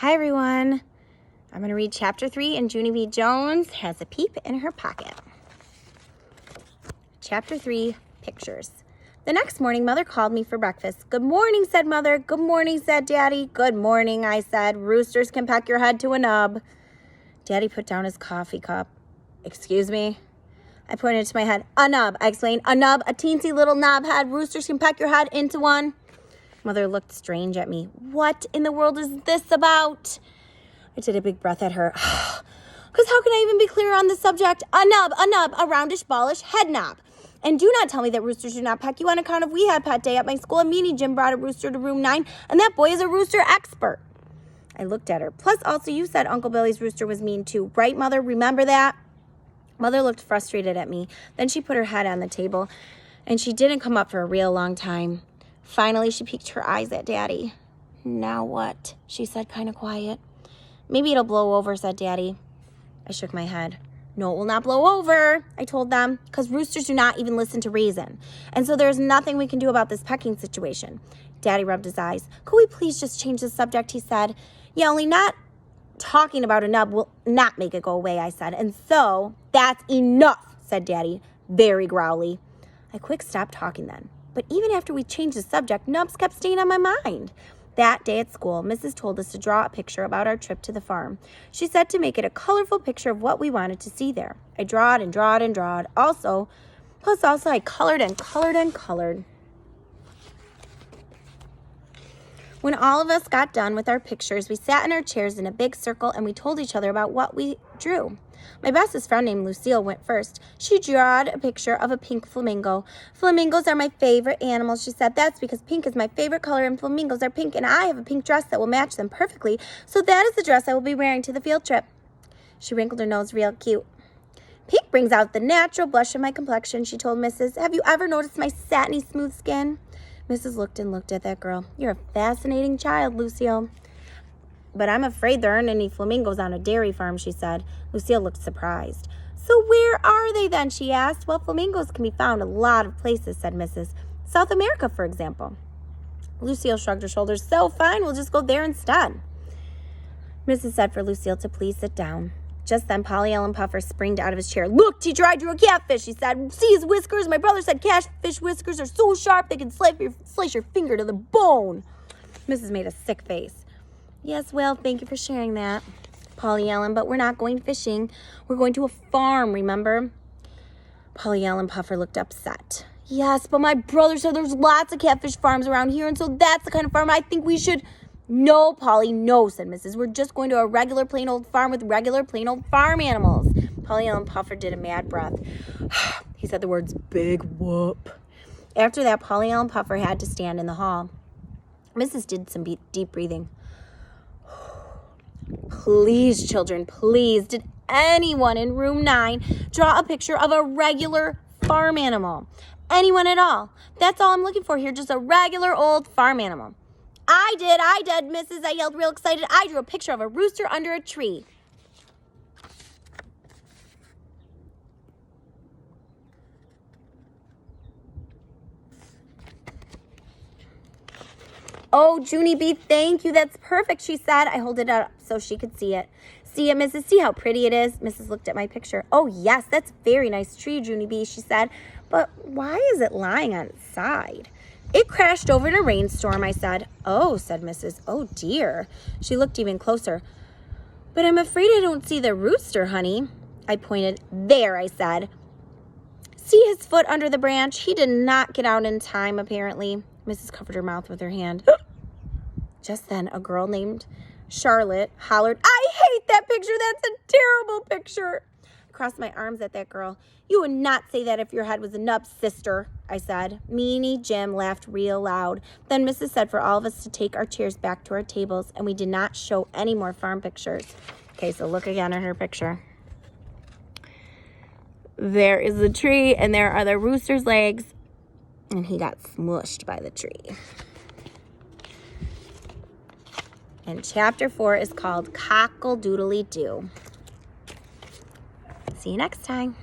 Hi everyone. I'm going to read chapter 3 and Junie B. Jones has a peep in her pocket. Chapter 3, Pictures. The next morning, Mother called me for breakfast. Good morning, said Mother. Good morning, said Daddy. Good morning, I said. Roosters can peck your head to a nub. Daddy put down his coffee cup. Excuse me? I pointed to my head. A nub, I explained. A nub, a teensy little knob head. Roosters can peck your head into one. Mother looked strange at me. What in the world is this about? I did a big breath at her. Because how can I even be clear on the subject? A nub, a roundish, ballish head knob. And do not tell me that roosters do not peck you on account of we had pet day at my school. And Meanie Jim brought a rooster to room 9, and that boy is a rooster expert. I looked at her. Plus, also, you said Uncle Billy's rooster was mean too. Right, Mother? Remember that? Mother looked frustrated at me. Then she put her head on the table, and she didn't come up for a real long time. Finally, she peeked her eyes at Daddy. Now what? She said, kind of quiet. Maybe it'll blow over, said Daddy. I shook my head. No, it will not blow over, I told them, because roosters do not even listen to reason. And so there's nothing we can do about this pecking situation. Daddy rubbed his eyes. Could we please just change the subject, he said. Yeah, only not talking about a nub will not make it go away, I said. And so that's enough, said Daddy, very growly. I quick stopped talking then. But even after we changed the subject, nubs kept staying on my mind. That day at school, Mrs. told us to draw a picture about our trip to the farm. She said to make it a colorful picture of what we wanted to see there. I drawed and drawed and drawed. Also I colored and colored and colored. When all of us got done with our pictures, we sat in our chairs in a big circle and we told each other about what we drew. My bestest friend named Lucille went first. She drew a picture of a pink flamingo. Flamingos are my favorite animals, she said. That's because pink is my favorite color and flamingos are pink, and I have a pink dress that will match them perfectly, so that is the dress I will be wearing to the field trip. She wrinkled her nose real cute. Pink brings out the natural blush of my complexion, she told Mrs. Have you ever noticed my satiny smooth skin? Mrs. looked and looked at that girl. You're a fascinating child, Lucille. But I'm afraid there aren't any flamingos on a dairy farm, she said. Lucille looked surprised. So where are they then, she asked. Well, flamingos can be found a lot of places, said Mrs. South America, for example. Lucille shrugged her shoulders. So fine, we'll just go there instead. Mrs. said for Lucille to please sit down. Just then, Polly Ellen Puffer springed out of his chair. Look, teacher, I drew a catfish, she said. See his whiskers? My brother said catfish whiskers are so sharp they can slice your finger to the bone. Mrs. made a sick face. Yes, well, thank you for sharing that, Polly Ellen, but we're not going fishing. We're going to a farm, remember? Polly Ellen Puffer looked upset. Yes, but my brother said there's lots of catfish farms around here, and so that's the kind of farm I think we should... No, Polly, no, said Mrs. We're just going to a regular plain old farm with regular plain old farm animals. Polly Ellen Puffer did a mad breath. He said the words, big whoop. After that, Polly Ellen Puffer had to stand in the hall. Mrs. did some deep breathing. Please, children, please, did anyone in room 9 draw a picture of a regular farm animal? Anyone at all? That's all I'm looking for here, just a regular old farm animal. I did, Mrs. I yelled real excited. I drew a picture of a rooster under a tree. Oh, Junie B., thank you. That's perfect, she said. I held it up so she could see it. See it, Mrs. See how pretty it is? Mrs. looked at my picture. Oh, yes, that's a very nice tree, Junie B., she said. But why is it lying on its side? It crashed over in a rainstorm, I said. Oh, said Mrs. Oh, dear. She looked even closer. But I'm afraid I don't see the rooster, honey. I pointed. There, I said. See his foot under the branch? He did not get out in time, apparently. Mrs. covered her mouth with her hand. Just then, a girl named Charlotte hollered, I hate that picture. That's a terrible picture. I crossed my arms at that girl. You would not say that if your head was a nub, sister, I said. Meanie Jim laughed real loud. Then Mrs. said for all of us to take our chairs back to our tables, and we did not show any more farm pictures. Okay, so look again at her picture. There is the tree, and there are the rooster's legs, and he got smushed by the tree. And chapter 4 is called Cockle-Doodly-Doo. See you next time.